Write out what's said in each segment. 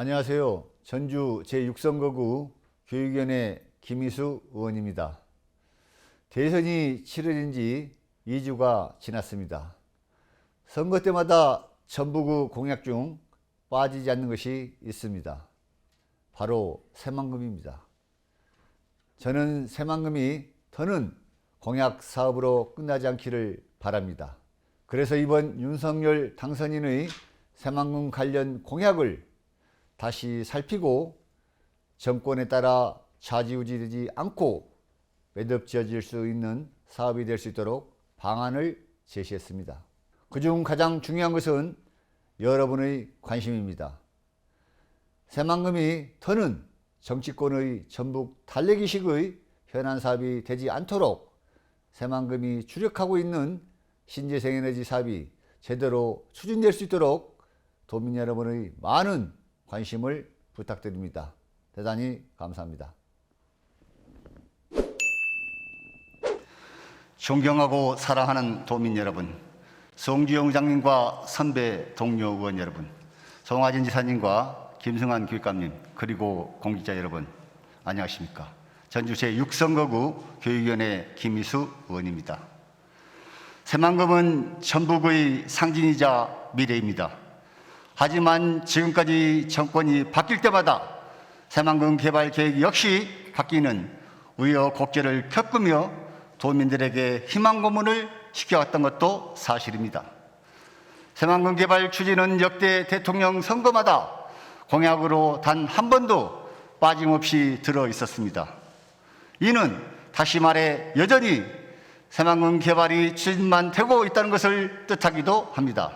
안녕하세요. 전주 제6선거구 교육위원회 김희수 의원입니다. 대선이 치러진 지 2주가 지났습니다. 선거 때마다 전부구 공약 중 빠지지 않는 것이 있습니다. 바로 새만금입니다. 저는 새만금이 더는 공약 사업으로 끝나지 않기를 바랍니다. 그래서 이번 윤석열 당선인의 새만금 관련 공약을 다시 살피고 정권에 따라 좌지우지되지 않고 매듭지어질 수 있는 사업이 될 수 있도록 방안을 제시했습니다. 그중 가장 중요한 것은 여러분의 관심입니다. 새만금이 더는 정치권의 전북 달래기식의 현안 사업이 되지 않도록 새만금이 주력하고 있는 신재생에너지 사업이 제대로 추진될 수 있도록 도민 여러분의 많은 관심을 부탁드립니다. 대단히 감사합니다. 존경하고 사랑하는 도민 여러분, 송주영 의장님과 선배 동료 의원 여러분, 송하진 지사님과 김승환 교육감님, 그리고 공직자 여러분, 안녕하십니까. 전주 제6선거구 교육위원회 김희수 의원입니다. 새만금은 전북의 상징이자 미래입니다. 하지만 지금까지 정권이 바뀔 때마다 새만금 개발 계획 역시 바뀌는 우여곡절을 겪으며 도민들에게 희망 고문을 시켜왔던 것도 사실입니다. 새만금 개발 추진은 역대 대통령 선거마다 공약으로 단 한 번도 빠짐없이 들어 있었습니다. 이는 다시 말해 여전히 새만금 개발이 추진만 되고 있다는 것을 뜻하기도 합니다.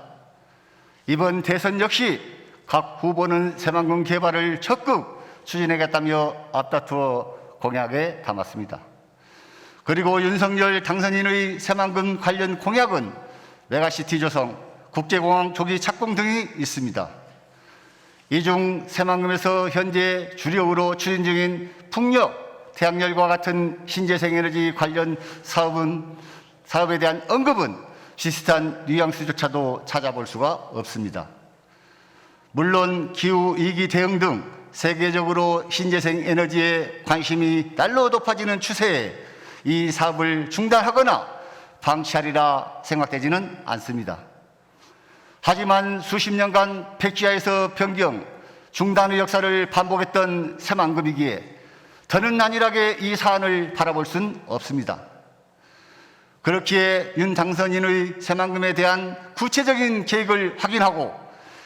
이번 대선 역시 각 후보는 새만금 개발을 적극 추진하겠다며 앞다투어 공약에 담았습니다. 그리고 윤석열 당선인의 새만금 관련 공약은 메가시티 조성, 국제공항 조기 착공 등이 있습니다. 이 중 새만금에서 현재 주력으로 추진 중인 풍력, 태양열과 같은 신재생에너지 관련 사업에 대한 언급은 비슷한 뉘앙스조차도 찾아볼 수가 없습니다. 물론 기후위기 대응 등 세계적으로 신재생에너지에 관심이 날로 높아지는 추세에 이 사업을 중단하거나 방치하리라 생각되지는 않습니다. 하지만 수십 년간 백지화에서 변경, 중단의 역사를 반복했던 새만금이기에 더는 안일하게 이 사안을 바라볼 수는 없습니다. 그렇기에 윤 당선인의 새만금에 대한 구체적인 계획을 확인하고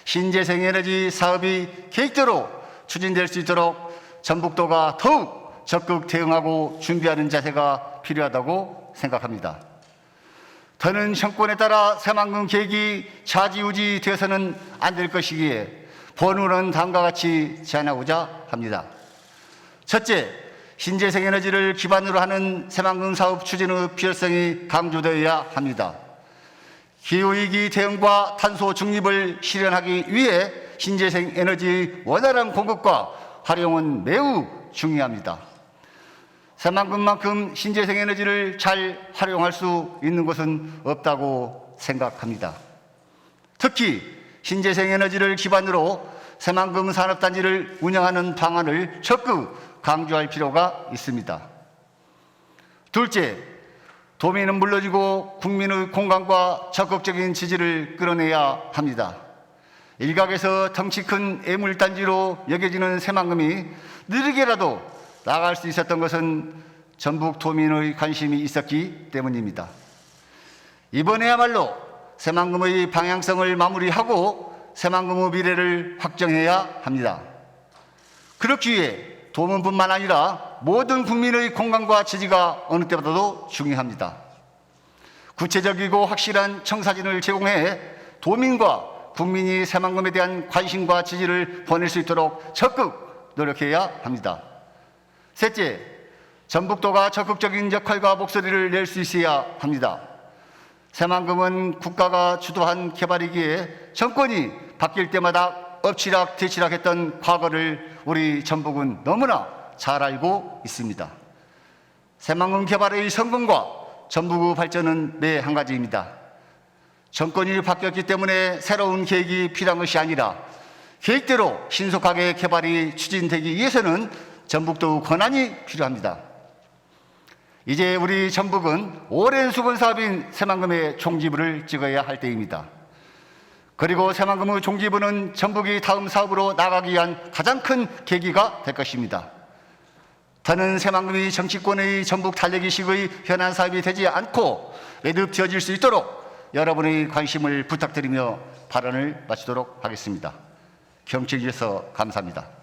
신재생에너지 사업이 계획대로 추진될 수 있도록 전북도가 더욱 적극 대응하고 준비하는 자세가 필요하다고 생각합니다. 더는 정권에 따라 새만금 계획이 좌지우지 되어서는 안 될 것이기에 본의는 다음과 같이 제안하고자 합니다. 첫째, 신재생에너지를 기반으로 하는 새만금 사업 추진의 필요성이 강조되어야 합니다. 기후위기 대응과 탄소 중립을 실현하기 위해 신재생에너지 원활한 공급과 활용은 매우 중요합니다. 새만금만큼 신재생에너지를 잘 활용할 수 있는 곳은 없다고 생각합니다. 특히 신재생에너지를 기반으로 새만금 산업단지를 운영하는 방안을 적극 강조할 필요가 있습니다. 둘째, 도민은 물론이고 국민의 공감과 적극적인 지지를 끌어내야 합니다. 일각에서 덩치 큰 애물단지로 여겨지는 새만금이 느리게라도 나갈 수 있었던 것은 전북 도민의 관심이 있었기 때문입니다. 이번에야말로 새만금의 방향성을 마무리하고 새만금의 미래를 확정해야 합니다. 그렇기 위해 도민뿐만 아니라 모든 국민의 공감과 지지가 어느 때보다도 중요합니다. 구체적이고 확실한 청사진을 제공해 도민과 국민이 새만금에 대한 관심과 지지를 보낼 수 있도록 적극 노력해야 합니다. 셋째, 전북도가 적극적인 역할과 목소리를 낼 수 있어야 합니다. 새만금은 국가가 주도한 개발이기에 정권이 바뀔 때마다 엎치락뒤치락했던 과거를 우리 전북은 너무나 잘 알고 있습니다. 새만금 개발의 성공과 전북의 발전은 매 한 가지입니다. 정권이 바뀌었기 때문에 새로운 계획이 필요한 것이 아니라 계획대로 신속하게 개발이 추진되기 위해서는 전북도 권한이 필요합니다. 이제 우리 전북은 오랜 수건 사업인 새만금의 종지부를 찍어야 할 때입니다. 그리고 새만금의 종지부는 전북이 다음 사업으로 나가기 위한 가장 큰 계기가 될 것입니다. 더는 새만금이 정치권의 전북 달래기식의 현안 사업이 되지 않고 매듭 지어질 수 있도록 여러분의 관심을 부탁드리며 발언을 마치도록 하겠습니다. 경청해 주셔서 감사합니다.